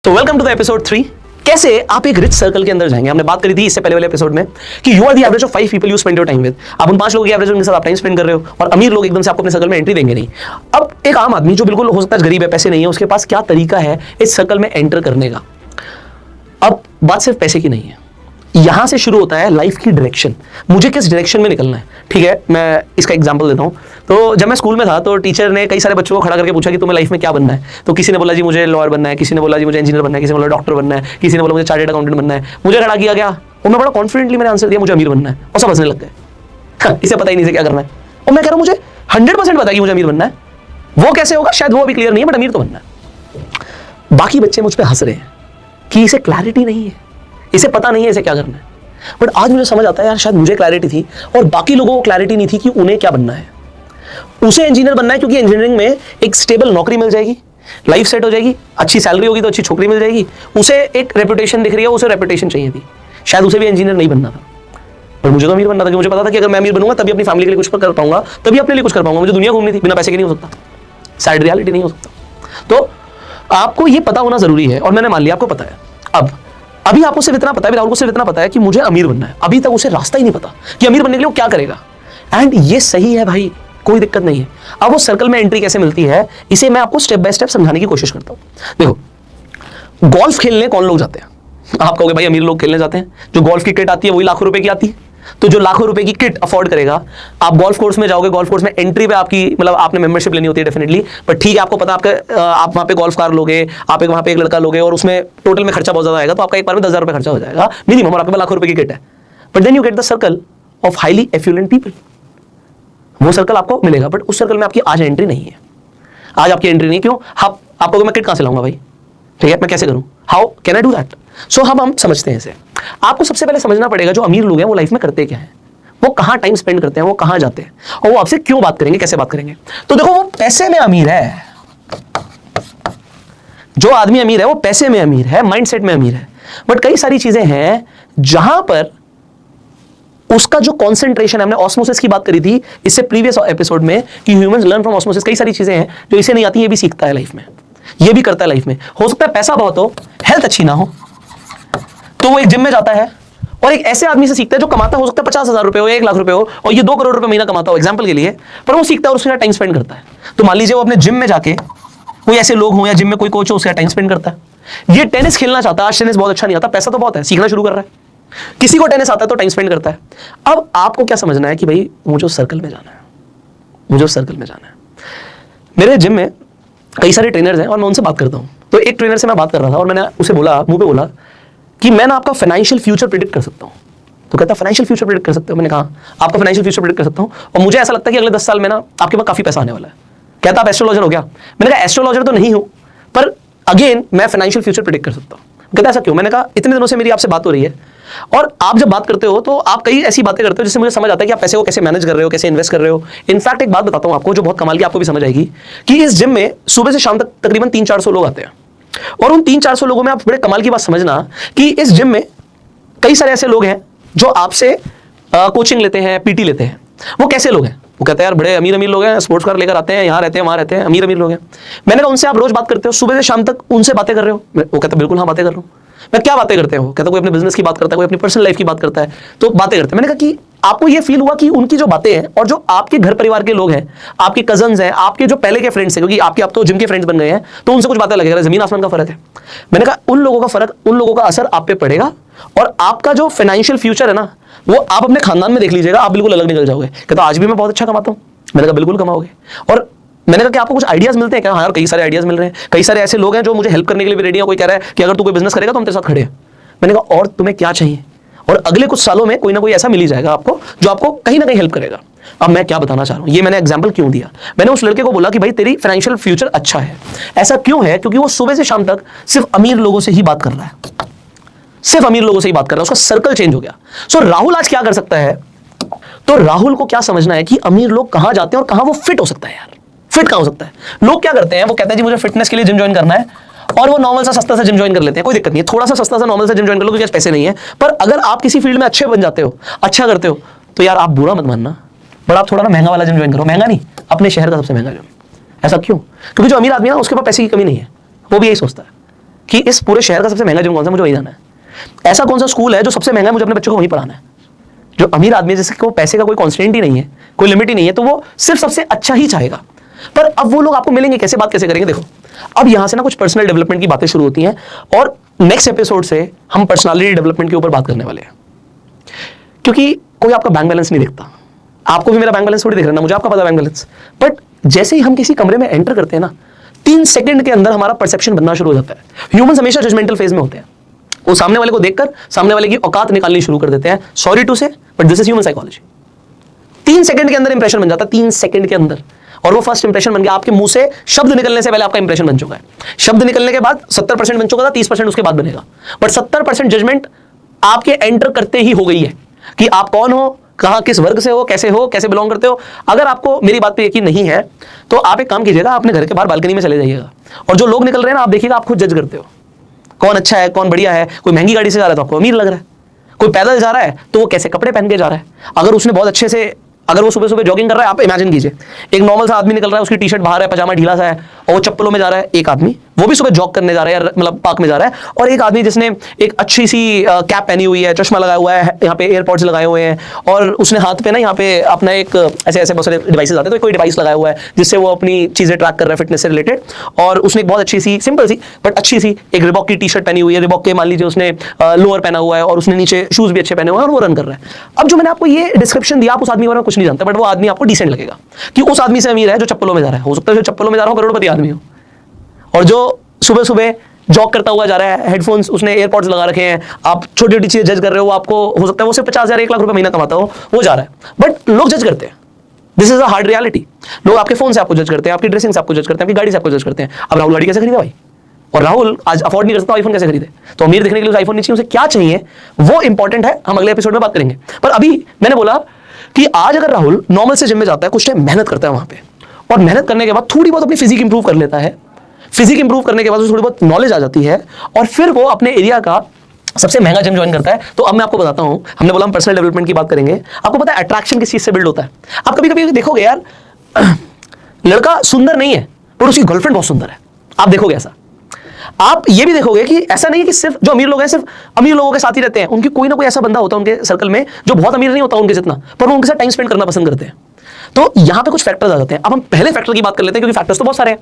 तो welcome to the episode 3। कैसे आप एक रिच सर्कल के अंदर जाएंगे। हमने बात करी थी इससे पहले वाले एपिसोड में कि you are the average of 5 people you spend your time with. आप उन 5 लोगों के एवरेज उनके साथ आप टाइम स्पेंड कर रहे हो और अमीर लोग एकदम से आपको अपने सर्कल में एंट्री देंगे नहीं। अब एक आम आदमी जो बिल्कुल हो सकता है गरीब है, पैसे नहीं है, उसके पास क्या तरीका है इस सर्कल में एंटर करने का। अब बात सिर्फ पैसे की नहीं है, यहां से शुरू होता है लाइफ की डायरेक्शन। मुझे किस डायरेक्शन में निकलना है, ठीक है। मैं इसका एग्जांपल देता हूं। तो जब मैं स्कूल में था तो टीचर ने कई सारे बच्चों को खड़ा करके पूछा कि तुम्हें लाइफ में क्या बनना है। तो किसी ने बोला जी मुझे लॉयर बनना है, किसी ने बोला जी मुझे इंजीनियर बनना है, किसी ने बोला डॉक्टर बनना है, किसी ने बोला मुझे चार्टर्ड अकाउंटेंट बनना है। मुझे खड़ा किया गया और मैं बड़ा कॉन्फिडेंटली मैंने आंसर दिया मुझे अमीर बनना है, और सब हंसने लग गए। इसे पता ही नहीं से क्या करना है। और मैं कह रहा हूं मुझे 100% पता कि मुझे अमीर बनना है। वो कैसे होगा शायद वो अभी क्लियर नहीं है, बट अमीर तो बनना है। बाकी बच्चे मुझ पर हंस रहे हैं कि इसे क्लैरिटी नहीं है, इसे पता नहीं है इसे क्या करना है। बट आज मुझे समझ आता है यार शायद मुझे क्लैरिटी थी और बाकी लोगों को क्लैरिटी नहीं थी कि उन्हें क्या बनना है। उसे इंजीनियर बनना है क्योंकि इंजीनियरिंग में एक स्टेबल नौकरी मिल जाएगी, लाइफ सेट हो जाएगी, अच्छी सैलरी होगी तो अच्छी छोकरी मिल जाएगी। उसे एक रेपुटेशन दिख रही है, उसे रेपुटेशन चाहिए थी। शायद उसे भी इंजीनियर नहीं बनना था, पर मुझे तो अमीर बनना था। मुझे पता था कि अगर मैं अमीर बनूंगा तभी अपनी फैमिली के लिए कुछ कर पाऊंगा, तभी अपने लिए कुछ कर पाऊंगा। मुझे दुनिया घूमनी थी, बिना पैसे के नहीं हो सकता, साइड रियलिटी नहीं हो सकता। तो आपको ये पता होना जरूरी है और मैंने मान लिया आपको पता है। अभी आपको सिर्फ इतना पता है, राहुल को सिर्फ इतना पता है कि मुझे अमीर बनना है। अभी तक उसे रास्ता ही नहीं पता कि अमीर बनने के लिए वो क्या करेगा। एंड ये सही है भाई, कोई दिक्कत नहीं है। अब वो सर्कल में एंट्री कैसे मिलती है इसे मैं आपको स्टेप बाय स्टेप समझाने की कोशिश करता हूं। देखो, गोल्फ खेलने कौन लोग जाते हैं? आप कहोगे भाई अमीर लोग खेलने जाते हैं। जो गोल्फ की किट आती है वही लाखों रुपए की आती है। तो जो लाखों रुपए की किट अफोर्ड करेगा, आप गोल्फ कोर्स में जाओगे, गोल्फ कोर्स में एंट्री पे आपकी मतलब आपने मेंबरशिप लेनी होती है डेफिनेटली। बट ठीक है, आपको पता आप वहां पे गोल्फ कार लोगे, आप वहां पे एक लड़का लोगे और उसमें टोटल में खर्चा बहुत ज्यादा आएगा, तो आपका एक बार में 10,000 रुपए खर्चा हो जाएगा मिनिमम, और आपके पास लाखों रुपए की किट है। But then you get the circle of highly affluent people. वो सर्कल आपको मिलेगा, बट उस सर्कल में आपकी आज एंट्री नहीं है। आज आपकी एंट्री नहीं, क्यों? आपको मैं किट कहां से लाऊंगा भाई? ठीक है, मैं कैसे करूं? How can I do that? So हम समझते हैं इसे। आपको सबसे पहले समझना पड़ेगा जो अमीर लोग हैं वो लाइफ में करते क्या है, वो कहां टाइम स्पेंड करते हैं, वो कहां जाते हैं, और वो आपसे क्यों बात करेंगे, कैसे बात करेंगे। तो देखो, वो पैसे में अमीर है। जो आदमी अमीर है वो पैसे में अमीर है, माइंडसेट में अमीर है। बट कई सारी चीजें हैं जहां पर उसका जो कॉन्सेंट्रेशन है, हमने ऑस्मोसिस की बात करी थी इससे प्रीवियस एपिसोड में कि ह्यूमंस लर्न फ्रॉम ऑस्मोसिस। कई सारी चीजें हैं जो इसे नहीं आती, ये भी सीखता है लाइफ में, ये भी करता है लाइफ में। हो सकता है पैसा बहुत हो, हेल्थ अच्छी ना हो, तो वो एक जिम में जाता है और एक ऐसे आदमी से सीखता है जो कमाता हो सकता है 50,000 रुपए हो या 1 लाख रुपए हो और ये 2 करोड़ रुपए महीना कमाता हो एग्जांपल के लिए, पर वो सीखता है और उसके साथ टाइम स्पेंड करता है। तो मान लीजिए वो अपने जिम में जाके, कोई ऐसे लोग हो या जिम में कोई कोच हो, उसके साथ टाइम स्पेंड करता है। ये टेनिस खेलना चाहता है, आज टेनिस बहुत अच्छा नहीं आता, पैसा तो बहुत है, सीखना शुरू कर रहा है। किसी को टेनिस आता है तो टाइम स्पेंड करता है। अब आपको क्या समझना है कि भाई मुझे उस सर्कल में जाना है, मुझे उस सर्कल में जाना है। मेरे जिम में कई सारे ट्रेनर्स हैं और मैं उनसे बात करता हूँ। तो एक ट्रेनर से मैं बात कर रहा था और मैंने उसे बोला, मुंह पे बोला कि मैं ना आपका फाइनेंशियल फ्यूचर प्रेडिक्ट कर सकता हूँ। तो कहता फाइनेंशियल फ्यूचर प्रेडिक्ट कर सकते हो? मैंने कहा आपका फाइनेंशियल फ्यूचर प्रेडिक्ट कर सकता हूँ और मुझे ऐसा लगता है कि अगले 10 साल में ना आपके पास काफी पैसा आने वाला है। कहता आप एस्ट्रोलॉजर हो क्या? मैंने कहा एस्ट्रोलॉजर तो नहीं हूं, पर अगेन मैं फाइनेंशियल फ्यूचर प्रेडिक्ट कर सकता हूँ। कहता ऐसा क्यों? मैंने कहा इतने दिनों से मेरी आपसे बात हो रही है और आप जब बात करते हो तो आप कई ऐसी बातें करते हो जिससे मुझे समझ आता है कि आप पैसे को कैसे मैनेज कर रहे हो, कैसे इन्वेस्ट कर रहे हो। इनफैक्ट एक बात बताता हूं आपको जो बहुत कमाल की, आपको भी समझ आएगी कि इस जिम में सुबह से शाम तक तकरीबन 300-400 लोग आते हैं और उन 300-400 लोगों में आप बड़े कमाल की बात समझना कि इस जिम में कई सारे ऐसे लोग हैं जो आपसे कोचिंग लेते हैं, पीटी लेते हैं। वो कैसे लोग हैं? वो कहते हैं यार बड़े अमीर अमीर लोग हैं, स्पोर्ट्स कार लेकर आते हैं, यहाँ रहते हैं वहाँ रहते हैं, अमीर अमीर लोग हैं। मैंने कहा उनसे आप रोज बात करते हो, सुबह से शाम तक उनसे बातें कर रहे हो? वो कहता बिल्कुल हाँ बातें कर रहा हूँ। मैं क्या बातें करते हो? कहता कोई अपने बिजनेस की बात करता है, कोई अपनी पर्सनल लाइफ की बात करता है, तो बातें करते हैं। मैंने कहा कि आपको ये फील हुआ कि उनकी जो बातें हैं और जो आपके घर परिवार के लोग हैं, आपके कजन्स हैं, आपके जो पहले के फ्रेंड्स हैं, क्योंकि आपके आप तो जिम के फ्रेंड्स बन गए हैं, तो उनसे कुछ बातें लगेगा, जमीन आसमान का फर्क है। मैंने कहा उन लोगों का फर्क, उन लोगों का असर आप पे पड़ेगा और आपका जो फाइनेंशियल फ्यूचर है ना, वो आप अपने खानदान में देख लीजिएगा, आप बिल्कुल अलग निकल जाओगे। कहता आज भी मैं बहुत अच्छा कमाता हूँ। मैंने कहा बिल्कुल कमाओगे। और मैंने कहा कि आपको कुछ आइडियाज मिलते हैं क्या? हाँ यार कई सारे आइडियाज मिल रहे हैं, कई सारे ऐसे लोग हैं जो मुझे हेल्प करने के लिए भी रेडी हैं। कोई कह रहा है कि अगर तू कोई बिजनेस करेगा तो हम तेरे साथ खड़े हैं। मैंने कहा और तुम्हें क्या चाहिए? और अगले कुछ सालों में कोई ना कोई ऐसा मिल ही जाएगा आपको जो आपको कहीं ना कहीं हेल्प करेगा। अब मैं क्या बताना चाह रहा हूं, ये मैंने एग्जांपल क्यों दिया? मैंने उस लड़के को बोला कि भाई तेरी फाइनेंशियल फ्यूचर अच्छा है। ऐसा क्यों है? क्योंकि वो सुबह से शाम तक सिर्फ अमीर लोगों से ही बात कर रहा है, सिर्फ अमीर लोगों से ही बात कर रहा है, उसका सर्कल चेंज हो गया। सो राहुल आज क्या कर सकता है? तो राहुल को क्या समझना है कि अमीर लोग कहां जाते हैं और कहां वो फिट हो सकता है। यार फिट कहां हो सकता है? लोग क्या करते हैं, वो कहते हैं जी मुझे फिटनेस के लिए जिम ज्वाइन करना है और वो नॉर्मल सा सस्ता सा जिम ज्वाइन कर लेते हैं। कोई दिक्कत नहीं है, थोड़ा सा सस्ता सा नॉर्मल सा जिम ज्वाइन कर लो क्योंकि पैसे नहीं है। पर अगर आप किसी फील्ड में अच्छे बन जाते हो, अच्छा करते हो, तो यार आप बुरा मत मानना, पर आप थोड़ा ना महंगा वाला जिम ज्वाइन करो। महंगा नहीं, अपने शहर का सबसे महंगा जिम। ऐसा क्यों? क्योंकि जो अमीर आदमी है ना उसके पास पैसे की कमी नहीं है, वो भी यही सोचता है कि इस पूरे शहर का सबसे महंगा जिम कौन सा, मुझे वही जाना है। ऐसा कौन सा स्कूल है जो सबसे महंगा है, मुझे अपने बच्चों को वहीं पढ़ाना है। जो अमीर आदमी है, जिसके को पैसे का कोई कॉन्स्टेंट ही नहीं है, कोई लिमिट ही नहीं है, तो वो सिर्फ सबसे अच्छा ही चाहेगा। पर अब वो लोग आपको मिलेंगे कैसे, बात कैसे करेंगे? देखो, अब यहां से ना कुछ पर्सनल डेवलपमेंट की बातें शुरू होती हैं, और नेक्स्ट एपिसोड से हम पर्सनालिटी डेवलपमेंट के ऊपर बात करने वाले हैं। क्योंकि कोई आपका बैंक बैलेंस नहीं देखता, आपको भी मेरा बैंक बैलेंस थोड़ी दिख रहा है ना, मुझे आपका पता बैंक बैलेंस। बट जैसे ही हम किसी कमरे में एंटर करते हैं ना, 3 सेकंड के अंदर हमारा परसेप्शन बनना शुरू हो जाता है। ह्यूमंस हमेशा जजमेंटल फेज में होते हैं, वो सामने वाले को देखकर सामने वाले की औकात निकालनी शुरू कर देते हैं। सॉरी टू से, but this is human psychology. 3 second के अंदर इंप्रेशन बन जाता है, 3 सेकंड के अंदर, और वो फर्स्ट इंप्रेशन बन गया। आपके मुंह से शब्द निकलने से पहले आपका इंप्रेशन बन चुका है। शब्द निकलने के बाद 70% बन चुका था, 30% उसके बाद बनेगा, बट 70% जजमेंट आपके एंटर करते ही हो गई है कि आप कौन हो, कहां, किस वर्ग से हो, कैसे बिलोंग करते हो। अगर आपको मेरी बात पे यकीन नहीं है तो आप एक काम कीजिएगा, अपने घर के बाहर बालकनी में चले जाइएगा, और जो लोग निकल रहे हैं ना, आप देखिएगा, आप खुद जज करते हो कौन अच्छा है, कौन बढ़िया है। कोई महंगी गाड़ी से जा रहा है तो आपको अमीर लग रहा है, कोई पैदल जा रहा है तो वो कैसे कपड़े पहन के जा रहा है। अगर उसने बहुत अच्छे से, अगर वो सुबह सुबह जॉगिंग कर रहा है, आप इमेजिन कीजिए, एक नॉर्मल सा आदमी निकल रहा है, उसकी टी शर्ट बाहर है, पजामा ढीला सा है, और वो चप्पलों में जा रहा है। एक आदमी वो भी सुबह जॉग करने जा रहा है, मतलब पार्क में जा रहा है, और एक आदमी जिसने एक अच्छी सी कैप पहनी हुई है, चश्मा लगाया हुआ है, यहाँ पे एयरपॉड्स लगाए हुए हैं, और उसने हाथ पे ना यहाँ पे अपना एक ऐसे ऐसे बहुत सारे डिवाइसेस आते हैं, तो कोई डिवाइस लगाया हुआ है जिससे वो अपनी चीजें ट्रैक कर रहा है फिटनेस से रिलेटेड। और उसने एक बहुत अच्छी सी, सिंपल सी बट अच्छी सी एक रिबॉक की टी शर्ट पहनी हुई है, रिबॉक के मान लीजिए उसने लोअर पहना हुआ है, और उसने नीचे शूज भी अच्छे पहने हुए हैं, और वो रन कर रहा है। अब जो मैंने आपको ये डिस्क्रिप्शन दिया, आप उस आदमी के बारे में कुछ नहीं जानते, बट वो आदमी आपको डिसेंट लगेगा कि उस आदमी से अमीर है जो चप्पलों में जा रहा है। हो सकता है जो चप्पलों में जा रहा हो करोड़पति आदमी हो, और जो सुबह सुबह जॉग करता हुआ जा रहा है, हेडफोन्स उसने एयरपॉड्स लगा रखे हैं, आप छोटी छोटी चीजें जज कर रहे हो, आपको हो सकता है वो सिर्फ 50,000 1 लाख रुपए महीना कमाता हो, वो जा रहा है, बट लोग जज करते हैं। This is a hard reality. लोग आपके फोन से आपको जज करते हैं, आपकी ड्रेसिंग से आपको जज करते हैं, आपकी गाड़ी से आपको जज करते हैं। अब राहुल गाड़ी कैसे खरीदा भाई, और राहुल आज अफोर्ड नहीं कर सकता, आईफोन कैसे खरीदे? तो अमीर दिखने के लिए आईफोन नहीं चाहिए, उसे क्या चाहिए वो इंपॉर्टेंट है, हम अगले एपिसोड में बात करेंगे। पर अभी मैंने बोला कि आज अगर राहुल नॉर्मल से जिम में जाता है, कुछ टाइम मेहनत करता है वहां पे, और मेहनत करने के बाद थोड़ी बहुत अपनी फिजिक इंप्रूव कर लेता है, फिजिक इंप्रूव करने के बाद थोड़ी बहुत नॉलेज आ जाती है, और फिर वो अपने एरिया का सबसे महंगा जिम ज्वाइन करता है। तो अब मैं आपको बताता हूं, हमने बोला हम पर्सनल डेवलपमेंट की बात करेंगे। आपको पता है अट्रैक्शन किस चीज से बिल्ड होता है? आप कभी कभी देखोगे यार, लड़का सुंदर नहीं है पर उसकी गर्लफ्रेंड बहुत सुंदर है, आप देखोगे ऐसा। आप ये भी देखोगे कि ऐसा नहीं है कि सिर्फ जो अमीर लोग हैं सिर्फ अमीर लोगों के साथ ही रहते हैं, उनकी कोई ना कोई ऐसा बंदा होता है उनके सर्कल में जो बहुत अमीर नहीं होता उनके जितना, पर वो उनके साथ टाइम स्पेंड करना पसंद करते हैं। तो यहां पे कुछ फैक्टर्स आ जाते हैं। अब हम पहले फैक्टर की बात कर लेते हैं, क्योंकि फैक्टर्स तो बहुत सारे हैं।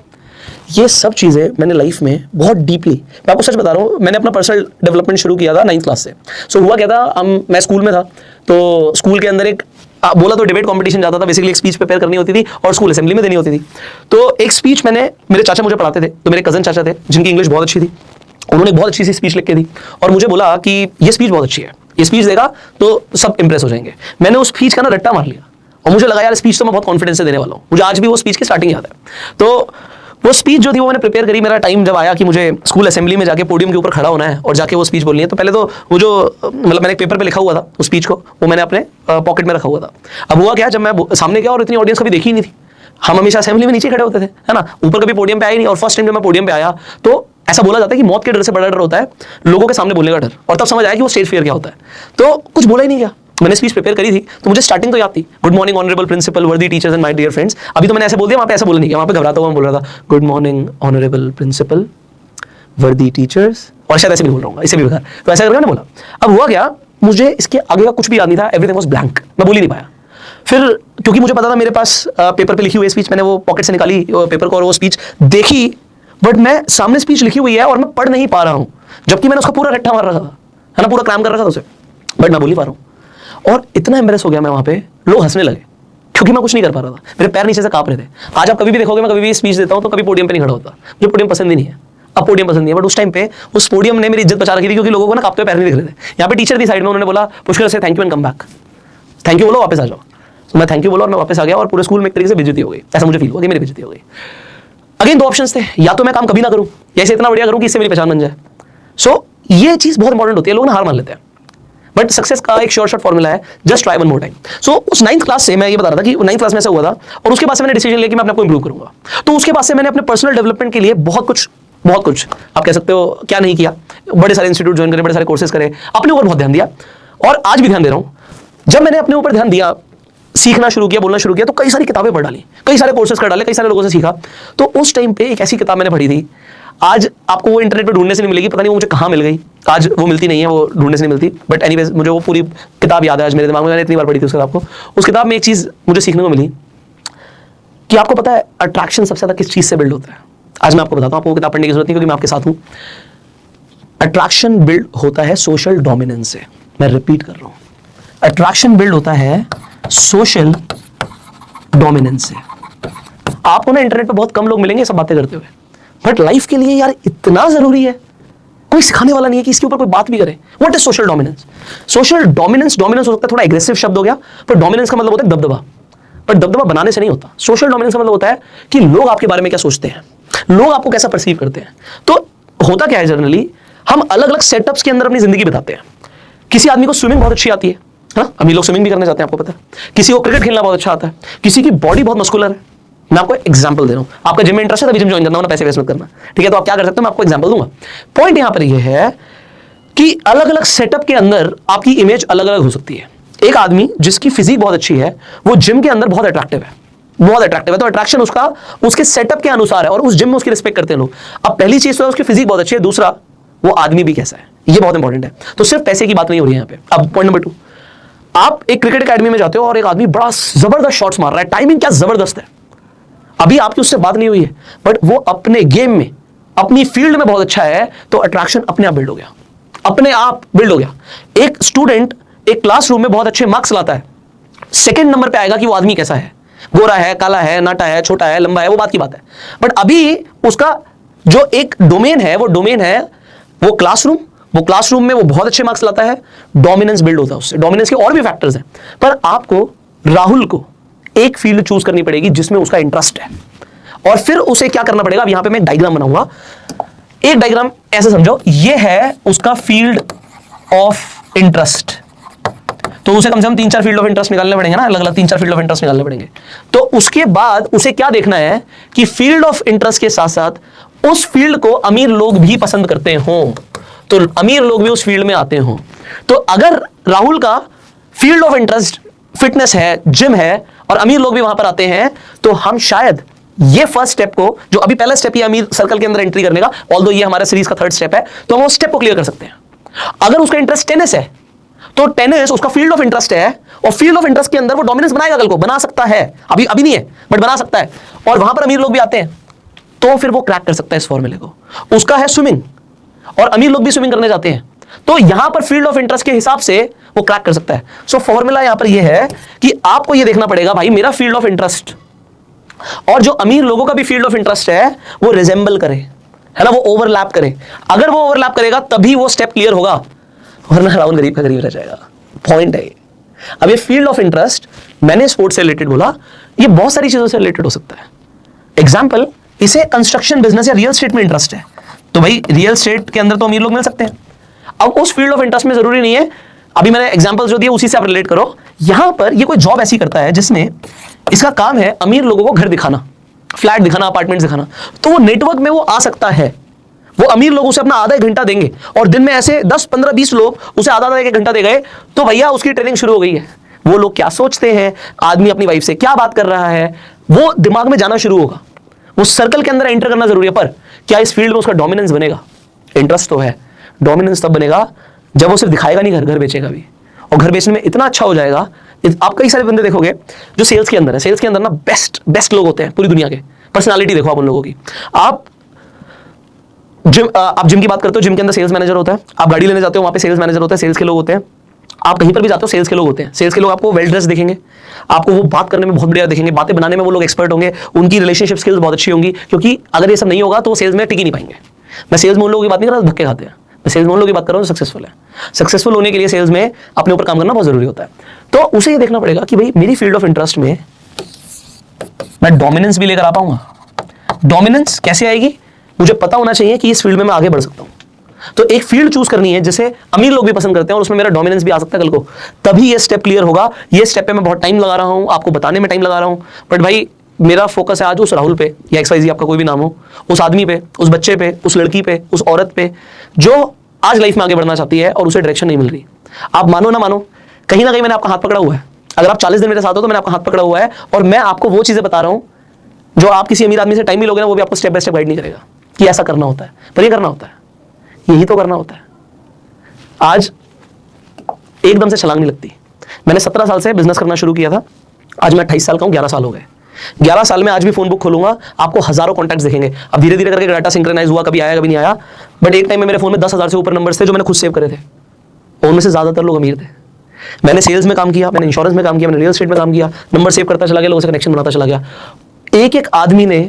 ये सब चीजें मैंने लाइफ में बहुत डीपली, मैं आपको सच बता रहा हूँ, मैंने अपना पर्सनल डेवलपमेंट शुरू किया था 9th क्लास से। सो हुआ क्या था, मैं स्कूल में था, तो स्कूल के अंदर एक बोला तो डिबेट कंपटीशन जाता था, बेसिकली एक स्पीच प्रिपेयर करनी होती थी और स्कूल असेंबली में देनी होती थी। तो एक स्पीच मैंने, मेरे चाचा मुझे पढ़ाते थे, तो मेरे कजन चाचा थे जिनकी इंग्लिश बहुत अच्छी थी, उन्होंने बहुत अच्छी सी स्पीच लिख के दी और मुझे बोला कि ये स्पीच बहुत अच्छी है, ये स्पीच देगा तो सब इंप्रेस हो जाएंगे। मैंने उस स्पीच का ना रट्टा मार लिया और मुझे लगा यार स्पीच तो मैं बहुत कॉन्फिडेंस से देने वाला हूँ। मुझे आज भी वो स्पीच की स्टार्टिंग याद है। तो वो स्पीच जो थी वो मैंने प्रिपेयर करी। मेरा टाइम जब आया कि मुझे स्कूल असेंबली में जाके पोडियम के ऊपर खड़ा होना है और जाके वो स्पीच बोलनी है, तो पहले तो वो जो मतलब मैंने एक पेपर पे लिखा हुआ था उस स्पीच को, वो मैंने अपने पॉकेट में रखा हुआ था। अब हुआ क्या, जब मैं सामने गया और इतनी ऑडियंस कभी देखी ही नहीं थी, हम हमेशा असेंबली में नीचे खड़े होते थे, है ना, ऊपर कभी पोडियम पे आए नहीं। और फर्स्ट टाइम जब मैं पोडियम पे आया तो ऐसा बोला जाता है कि मौत के डर से बड़ा डर होता है लोगों के सामने बोलने का डर, और तब समझ आया कि वो स्टेज फियर क्या होता है। तो कुछ बोला ही नहीं गया। मैंने स्पीच प्रिपेयर करी थी तो मुझे स्टार्टिंग तो याद थी, good morning honourable principal, worthy teachers and my dear friends. अभी तो मैंने ऐसे बोल दिया, वहां पे ऐसा बोल नहीं किया, वहां पे घबराता हुआ मैं बोल रहा था good morning honourable principal, worthy teachers, और शायद ऐसे भी बोल रहा हूँ, इससे भी बेकार। तो ऐसा करके मैंने बोला। अब हुआ क्या, मुझे इसके आगे का कुछ भी याद नहीं था, एवरीथिंग वाज ब्लैंक, मैं बोल ही नहीं पाया। फिर क्योंकि मुझे पता था मेरे पास पेपर पे लिखी हुई स्पीच, मैंने वो पॉकेट से निकाली पेपर को और वो स्पीच देखी, बट मैं सामने स्पीच लिखी हुई है और मैं पढ़ नहीं पा रहा हूँ, जबकि मैंने उसका पूरा रट्टा मार रखा था, है ना, पूरा क्राम कर रखा था उसे, बट मैं बोल नहीं पा रहा हूँ। और इतना एम्बेरस हो गया मैं वहाँ पे, लोग हंसने लगे क्योंकि मैं कुछ नहीं कर पा रहा था, मेरे पैर नीचे से कांप रहे थे। आज आप कभी भी देखोगे मैं कभी भी स्पीच देता हूँ तो कभी पोडियम पे नहीं खड़ा होता, मुझे पोडियम पसंद ही नहीं है। अब पोडियम पसंद नहीं है, बट उस टाइम पे उस पोडियम ने मेरी इज्जत बचा रखी थी, क्योंकि लोगों को ना कांपते हुए पैर नहीं दिख रहे थे। यहाँ पे टीचर थी साइड में, उन्होंने बोला पुष्कर से thank you and come back, thank you बोलो वापस आ जाओ। तो मैं थैंक यू बोला और मैं वापस आ गया और पूरे स्कूल में एक तरीके से बेइज्जती हो गई, ऐसा मुझे फील हुआ कि मेरी बेइज्जती हो गई। अगेन 2 ऑप्शंस थे, या तो मैं काम कभी ना करूं या इसे इतना बढ़िया करूं कि इससे मेरी पहचान बन जाए। सो ये चीज बहुत इंपॉर्टेंट होती है, लोग ना हार मान लेते हैं, बट सक्सेस का एक श्योर शॉट फॉर्मूला है, just try one more time. So उस 9th क्लास से मैं ये बता रहा था कि 9th क्लास में ऐसा हुआ था, और उसके बाद से मैंने डिसीजन लिया कि मैं अपने को इंप्रूव करूंगा। तो उसके बाद से मैंने अपने पर्सनल डेवलपमेंट के लिए बहुत कुछ आप कह सकते हो क्या नहीं किया, बड़े सारे इंस्टीट्यूट ज्वाइन करे, बड़े सारे कोर्सेज करे, अपने ऊपर बहुत ध्यान दिया और आज भी ध्यान दे रहा हूं। जब मैंने अपने ऊपर ध्यान दिया, सीखना शुरू किया, बोलना शुरू किया, तो कई सारी किताबें पढ़ डाली, कई सारे कोर्सेज कर डाले, कई सारे लोगों से सीखा। तो उस टाइम पे एक ऐसी किताब मैंने पढ़ी थी, आज आपको वो इंटरनेट पे ढूंढने से नहीं मिलेगी, पता नहीं वो मुझे कहाँ मिल गई, आज वो मिलती नहीं है, वो ढूंढने से नहीं मिलती। बट एनीवेज मुझे वो पूरी किताब याद है आज मेरे दिमाग में, मैंने इतनी बार पढ़ी थी उस किताब को। उस किताब में एक चीज़ मुझे सीखने को मिली कि आपको पता है अट्रैक्शन सबसे ज़्यादा किस चीज़ से बिल्ड होता है। आज मैं आपको बताता हूँ, आपको किताब पढ़ने की जरूरत नहीं क्योंकि मैं आपके साथ हूँ। अट्रैक्शन बिल्ड होता है सोशल डोमिनेंस से। मैं रिपीट कर रहा हूँ, अट्रैक्शन बिल्ड होता है सोशल डोमिनेंस से। आपको ना इंटरनेट पे बहुत कम लोग मिलेंगे सब बातें करते हुए, बट लाइफ के लिए यार इतना जरूरी है, कोई सिखाने वाला नहीं है कि इसके ऊपर कोई बात भी करे। What is social dominance? Social dominance, dominance हो सकता है थोड़ा एग्रेसिव शब्द हो गया, पर डोमिनेंस का मतलब होता है दबदबा, पर दबदबा बनाने से नहीं होता। सोशल डोमिनेंस का मतलब होता है कि लोग आपके बारे में क्या सोचते हैं, लोग आपको कैसा परसीव करते हैं। तो होता क्या है, जनरली हम अलग अलग सेटअप्स के अंदर अपनी जिंदगी बिताते हैं। किसी आदमी को स्विमिंग बहुत अच्छी आती है, हाँ, अभी लोग स्विमिंग भी करने जाते हैं, आपको पता है। किसी को क्रिकेट खेलना बहुत अच्छा आता है, किसी की बॉडी बहुत मस्कुलर है। मैं आपको एग्जांपल दे रहा हूं, आपका जिम में इंटरेस्ट है तभी जिम ज्वाइन करना, वरना पैसे वेस्ट मत करना, ठीक है। तो आप क्या कर सकते हो, मैं आपको एग्जांपल दूंगा। पॉइंट यहां पर यह है कि अलग अलग सेटअप के अंदर आपकी इमेज अलग अलग हो सकती है। एक आदमी जिसकी फिजिक बहुत अच्छी है, वो जिम के अंदर बहुत अट्रैक्टिव है, बहुत अट्रैक्टिव है, तो अट्रैक्शन उसका उसके सेटअप के अनुसार है और उस जिम में उसकी रिस्पेक्ट करते हैं लोग। अब पहली चीज तो है उसकी फिजिक बहुत अच्छी है, दूसरा वो आदमी भी कैसा है, ये बहुत इंपॉर्टेंट है। तो सिर्फ पैसे की बात नहीं हो रही है यहाँ पे। अब पॉइंट नंबर 2, आप एक क्रिकेट एकेडमी में जाते हो और एक आदमी बड़ा जबरदस्त शॉट्स मार रहा है, टाइमिंग क्या जबरदस्त है, अभी आपकी उससे बात नहीं हुई है, बट वो अपने गेम में अपनी फील्ड में बहुत अच्छा है, तो अट्रैक्शन अपने आप बिल्ड हो गया, अपने आप बिल्ड हो गया। एक स्टूडेंट एक क्लासरूम में बहुत अच्छे मार्क्स लाता है, सेकंड नंबर पे आएगा कि वो आदमी कैसा है, गोरा है, काला है, नाटा है, छोटा है, लंबा है, वो बात की बात है। बट अभी उसका जो एक डोमेन है, वो डोमेन है वो क्लासरूम, वो क्लासरूम में वो बहुत अच्छे मार्क्स लाता है, डोमिनेंस बिल्ड होता है उससे। डोमिनेंस के और भी फैक्टर्स हैं, पर आपको राहुल को एक फील्ड चूज करनी पड़ेगी जिसमें उसका इंटरेस्ट है, और फिर उसे क्या करना पड़ेगा। अब यहां पे मैं एक डायग्राम बनाऊंगा, एक डायग्राम ऐसे समझो, ये है उसका फील्ड ऑफ इंटरेस्ट, तो उसे कम से कम 3-4 फील्ड ऑफ इंटरेस्ट निकालने पड़ेंगे ना, अलग अलग 3-4 फील्ड ऑफ इंटरेस्ट निकालने पड़ेंगे। तो उसके बाद उसे क्या देखना है कि फील्ड ऑफ इंटरेस्ट के साथ साथ उस फील्ड को अमीर लोग भी पसंद करते हो, तो अमीर लोग भी उस फील्ड में आते हो। तो अगर राहुल का फील्ड ऑफ इंटरेस्ट फिटनेस है, जिम है, और अमीर लोग भी वहां पर आते हैं, तो हम शायद ये फर्स्ट स्टेप को, जो अभी पहला स्टेप ये अमीर सर्कल के अंदर एंट्री करने का, ऑल्दो ये हमारा सीरीज का थर्ड स्टेप है, तो हम उस स्टेप को क्लियर कर सकते हैं। अगर उसका इंटरेस्ट टेनिस है, तो टेनिस उसका फील्ड ऑफ इंटरेस्ट है, और फील्ड ऑफ इंटरेस्ट के अंदर वो डोमिनेंस बनाएगा, कल को बना सकता है, अभी नहीं है बट बना सकता है, और वहां पर अमीर लोग भी आते हैं, तो फिर वो क्रैक कर सकता है इस फॉर्मूले को। उसका है स्विमिंग, और अमीर लोग भी स्विमिंग करने जाते हैं, तो यहां पर फील्ड ऑफ इंटरेस्ट के हिसाब से वो क्रैक कर सकता है। सो फॉर्मूला यहां पर यह है कि आपको यह देखना पड़ेगा, भाई मेरा फील्ड ऑफ इंटरेस्ट और जो अमीर लोगों का भी फील्ड ऑफ इंटरेस्ट है वो रिजेंबल करे, है ना, वो ओवरलैप करे। अगर वो ओवरलैप करेगा तभी वो स्टेप क्लियर होगा, वरना राहुल गरीब का गरीब रह जाएगा। पॉइंट है ये। अब ये फील्ड ऑफ इंटरेस्ट मैंने स्पोर्ट्स से रिलेटेड बोला, ये बहुत सारी चीजों से रिलेटेड हो सकता है। एग्जाम्पल, इसे कंस्ट्रक्शन बिजनेस या रियल स्टेट में इंटरेस्ट है, तो भाई रियल स्टेट के अंदर तो अमीर लोग मिल सकते हैं। अब उस फील्ड ऑफ इंटरेस्ट में जरूरी नहीं है, अभी मैंने एग्जांपल्स जो दिए उसी से आप रिलेट करो। यहां पर ये कोई जॉब ऐसी करता है जिसमें इसका काम है अमीर लोगों को घर दिखाना, फ्लैट दिखाना, अपार्टमेंट दिखाना, तो वो नेटवर्क में वो आ सकता है। वो अमीर लोग उसे अपना आधा एक घंटा देंगे, और दिन में ऐसे 10, 15, 20 लोग उसे आधा एक घंटा दे गए, तो भैया उसकी ट्रेनिंग शुरू हो गई है। वो लोग क्या सोचते हैं, आदमी अपनी वाइफ से क्या बात कर रहा है, वो दिमाग में जाना शुरू होगा। वो सर्कल के अंदर एंटर करना जरूरी है, पर क्या इस फील्ड में उसका डोमिनेंस बनेगा? इंटरेस्ट तो है, डोमिनेंस तब बनेगा जब वो सिर्फ दिखाएगा नहीं, घर बेचेगा भी, और घर बेचने में इतना अच्छा हो जाएगा। आप कई सारे बंदे देखोगे जो सेल्स के अंदर है, सेल्स के अंदर ना बेस्ट लोग होते हैं पूरी दुनिया के। पर्सनालिटी देखो आप उन लोगों की। आप जिम की बात करते हो, जिम के अंदर सेल्स मैनेजर होता है। आप गाड़ी लेने जाते हो, वहां पे सेल्स मैनेजर होता है, सेल्स के लोग होते हैं। आप कहीं पर भी जाते हो, सेल्स के लोग होते हैं। सेल्स के लोग आपको वेल ड्रेस दिखेंगे, आपको वो बात करने में बहुत बढ़िया दिखेंगे, बातें बनाने में वो लोग एक्सपर्ट होंगे, उनकी रिलेशनशिप स्किल्स बहुत अच्छी होंगी, क्योंकि अगर ये सब नहीं होगा तो वो सेल्स में टिक ही नहीं पाएंगे। मैं सेल्स में उन लोगों की बात नहीं कर रहा धक्के खाते हैं, मैं सेल्स में उन लोगों की बात कर रहा हूँ सक्सेसफुल है। सक्सेसफुल होने के लिए सेल्स में अपने ऊपर काम करना बहुत जरूरी होता है। तो उसे ये देखना पड़ेगा कि भाई मेरी फील्ड ऑफ इंटरेस्ट में मैं डोमिनेंस भी लेकर आ पाऊंगा। डोमिनेंस कैसे आएगी? मुझे पता होना चाहिए कि इस फील्ड में मैं आगे बढ़ सकता हूं। तो एक फील्ड चूज करनी है जिसे अमीर लोग भी पसंद करते हैं और उसमें मेरा डोमिनेंस भी आ सकता है कल को, तभी ये स्टेप क्लियर होगा। ये स्टेप पे मैं बहुत टाइम लगा रहा हूं, आपको बताने में टाइम लगा रहा हूं, बट भाई मेरा फोकस है आज उस राहुल पे, या XYZ आपका कोई भी नाम हो, उस आदमी पे, उस बच्चे पे, उस लड़की पे, उस औरत पे जो आज लाइफ में आगे बढ़ना चाहती है और उसे डायरेक्शन नहीं मिल रही। आप मानो ना मानो, कहीं ना कहीं मैंने आपका हाथ पकड़ा हुआ है। अगर आप 40 दिन मेरे साथ हो तो मैंने आपका हाथ पकड़ा हुआ है, और मैं आपको वो चीजें बता रहा हूं जो आप किसी अमीर आदमी से टाइम भी लोगे ना, वो भी आपको स्टेप बाय स्टेप गाइड नहीं करेगा। कि ऐसा करना होता है, पर ये करना होता है, यही तो करना होता है। आज एकदम से छलांग नहीं लगती। मैंने 17 साल से बिजनेस करना शुरू किया था, आज मैं 28 साल का हूं, 11 साल हो गए। 11 साल में आज भी फोन बुक खोलूंगा, आपको हजारों कॉन्टैक्ट्स दिखेंगे। अब धीरे धीरे करके डाटा सिंक्रोनाइज हुआ, कभी आया कभी नहीं आया, बट एक टाइम में मेरे फोन में 10,000 से ऊपर नंबर्स थे जो मैंने खुद सेव करे थे, उनमें से ज्यादातर लोग अमीर थे। मैंने सेल्स में काम किया, मैंने इंश्योरेंस में काम किया, मैंने रियल एस्टेट में काम किया, नंबर सेव करता चला गया, लोगों से कनेक्शन बनाता चला गया। एक एक आदमी ने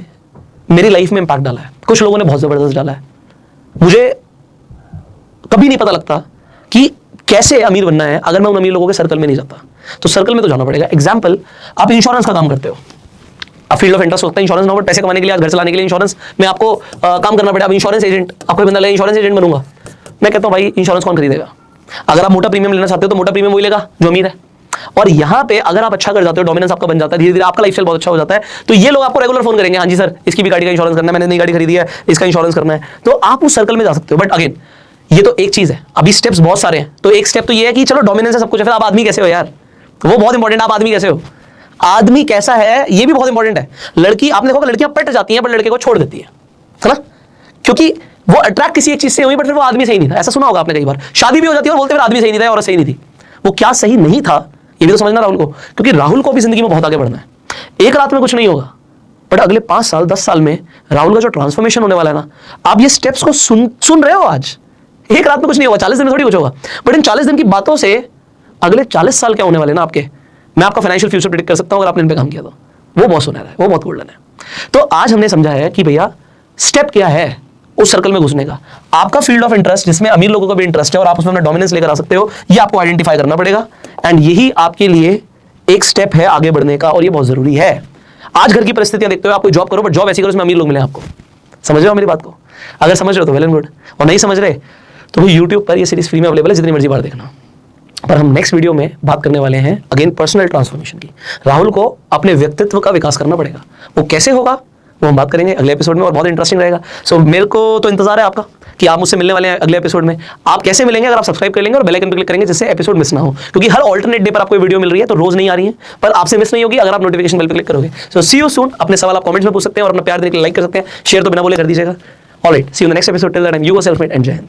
मेरी लाइफ में इंपैक्ट डाला है, कुछ लोगों ने बहुत जबरदस्त डाला है। मुझे कभी नहीं पता लगता कि कैसे अमीर बनना है अगर मैं उन अमीर लोगों के सर्कल में नहीं जाता। तो सर्कल में तो जाना पड़ेगा। एग्जाम्पल, आप इंश्योरेंस का काम करते हो, आप फील्ड ऑफ इंटरेस्ट होता है इंश्योरेंस में, पैसे कमाने के लिए, घर चलाने के लिए इंश्योरेंस में आपको काम करना पड़ेगा। अब इंश्योरेंस एजेंट, आपको बंदा लगे इंश्योरेंस एजेंट बनूंगा, मैं कहता हूं भाई इंश्योरेंस कौन खरीदेगा? अगर आप मोटा प्रीमियम लेना चाहते हो तो मोटा प्रीमियम वही लेगा जो अमीर है। और यहाँ पे अगर आप अच्छा कर जाते हो, डोमिनेंस आपका बन जाता है, धीरे धीरे आपका लाइफस्टाइल बहुत अच्छा हो जाता है, तो ये लोग आपको रेगुलर फोन करेंगे, हाँ जी सर इसकी भी गाड़ी का इंश्योरेंस करना है, मैंने नई गाड़ी खरीदी है, इसका इंश्योरेंस करना है। तो आप उस सर्कल में जा सकते हो। बट अगेन ये तो एक चीज है, अभी स्टेप्स बहुत सारे हैं। तो एक स्टेप तो ये है कि चलो डोमिनेंस है सब कुछ है, फिर आप आदमी कैसे हो यार, वो बहुत इंपॉर्टेंट। आप आदमी कैसे हो, आदमी कैसा है ये भी बहुत इंपॉर्टेंट है। लड़की, आपने देखा लड़कियां पट जाती हैं पर लड़के को छोड़ देती है ना, क्योंकि वो अट्रैक्ट किसी एक चीज से हुई बट फिर वो आदमी सही नहीं था। ऐसा सुना होगा आपने कई बार, शादी भी हो जाती है और बोलते हैं आदमी सही नहीं था और सही नहीं थी। वो क्या सही नहीं था ये भी तो समझना राहुल को, क्योंकि राहुल को भी जिंदगी में बहुत आगे बढ़ना है। एक रात में कुछ नहीं होगा, बट अगले 5 साल 10 साल में राहुल का जो ट्रांसफॉर्मेशन होने वाला है ना, आप ये स्टेप्स को सुन रहे हो आज। एक रात में कुछ नहीं होगा, 40 दिन में थोड़ी कुछ होगा, बट इन 40 दिन की बातों से अगले 40 साल क्या होने वाले ना आपके, मैं आपका फाइनेंशियल फ्यूचर प्रेडिक्ट कर सकता हूं अगर आपने इन पे काम किया तो। वो बहुत सुनहरा है, वो बहुत गोल्डन है। तो आज हमने समझा है कि भैया स्टेप क्या है उस सर्कल में घुसने का। आपका फील्ड ऑफ इंटरेस्ट जिसमें अमीर लोगों का भी इंटरेस्ट है और आप उसमें अपना डोमिनेंस लेकर आ सकते हो, ये आपको आइडेंटिफाई करना पड़ेगा। एंड यही आपके लिए एक स्टेप है आगे बढ़ने का, और ये बहुत जरूरी है। आज घर की परिस्थितियां देखते हो, आप कोई जॉब करो, बट जॉब ऐसी करो उसमें अमीर लोग मिले आपको। समझ रहे हो मेरी बात को? अगर समझ रहे हो तो वेल एंड गुड, और नहीं समझ रहे तो यूट्यूब पर ये सीरीज फ्री में अवेलेबल है, जितनी मर्जी बार देखना। पर हम नेक्स्ट वीडियो में बात करने वाले हैं अगेन पर्सनल ट्रांसफॉर्मेशन की। राहुल को अपने व्यक्तित्व का विकास करना पड़ेगा, वो कैसे होगा वो हम बात करेंगे अगले एपिसोड में, और बहुत इंटरेस्टिंग रहेगा। सो मेरे को तो इंतजार है आपका कि आप मुझसे मिलने वाले हैं अगले एपिसोड में। आप कैसे मिलेंगे? अगर आप सब्सक्राइब कर लेंगे और बेल आइकन पर क्लिक करेंगे जिससे एपिसोड मिस ना हो, क्योंकि हर ऑल्टरनेट डे पर आपको वीडियो मिल रही है, तो रोज नहीं आ रही है, पर आपसे मिस नहीं होगी अगर आप नोटिफिकेशन बेल पर क्लिक करोगे। सो सी यू सून। अपने सवाल आप कमेंट्स में पूछ सकते हैं और अपना प्यार देने के लिए लाइक कर सकते हैं, शेयर तो बिना बोले कर दीजिएगा। Alright, see you in the next episode. Till that time, you go self made and Jai Hind.